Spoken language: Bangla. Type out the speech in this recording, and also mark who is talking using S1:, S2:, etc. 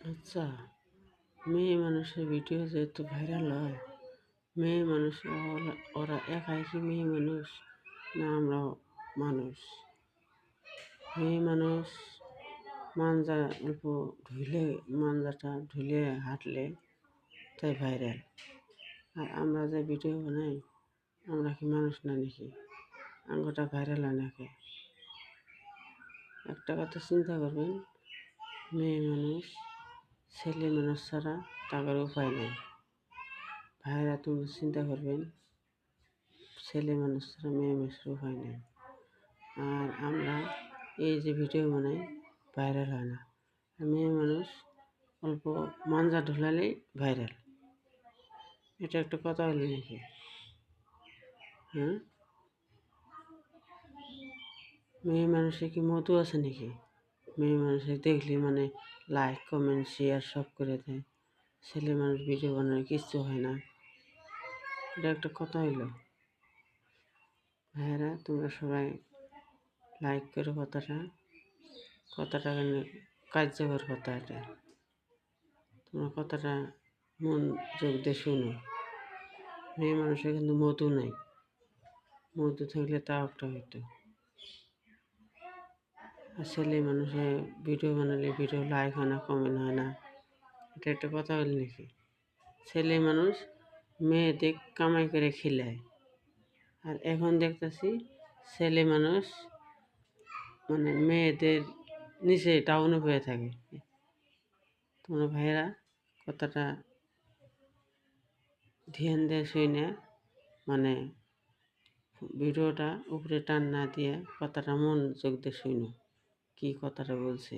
S1: আচ্ছা, মেয়ে মানুষের ভিডিও যেহেতু ভাইরাল হয়, মেয়ে মানুষ ওরা একাই কি মেয়ে মানুষ, না আমরাও মানুষ? মেয়ে মানুষ মাঞ্জা অল্প ধুইলে, মাঞ্জাটা ধুলে হাঁটলে তাই ভাইরাল। আর আমরা যে ভিডিও বানাই, আমরা কি মানুষ না নাকি? আঙ্গটা ভাইরাল হয় নাকি? একটা কথা চিন্তা করবেন, মেয়ে মানুষ ছেলে মানুষ ছাড়া তাদের উপায় নেই। ভাইরা তুমি চিন্তা করবেন, ছেলে মানুষ ছাড়া মেয়ে মানুষের উপায় নেই। আর আমরা এই যে ভিডিও বানাই, ভাইরাল হয় না। আর মেয়ে মানুষ অল্প মাঞ্জা ঢোলালেই ভাইরাল। এটা একটা কথা হলো নাকি? হ্যাঁ, মেয়ে মানুষের কি মধু আছে নাকি? মেয়ে মানুষের দেখলে মানে লাইক কমেন্ট শেয়ার সব করে দেয়। ছেলে মানুষ ভিডিও বানালে কিচ্ছু হয় না। এটা একটা কথা হইলো। ভাইয়েরা তোমরা সবাই লাইক করো কথাটা। কথাটা কার্যকর কথা এটা। তোমরা কথাটা মনোযোগ দিয়ে শুনো। মেয়ে মানুষের কিন্তু মধু নাই। মধু থাকলে তাও একটা হইতো। আর ছেলে মানুষের ভিডিও বানালে ভিডিও লাইক হয় না, কমেন্ট হয় না। এটা একটা কথা হইল নাকি? ছেলে মানুষ মেয়েদের কামাই করে খিলায়। আর এখন দেখতেছি ছেলে মানুষ মানে মেয়েদের নিচে ডাউনে হয়ে থাকে। তোমরা ভাইয়েরা কথাটা ধ্যান দিয়ে শুনে মানে ভিডিওটা উপরে টান না দিয়ে কথাটা মনোযোগ দিয়ে শুনো কি কথাটা বলছি।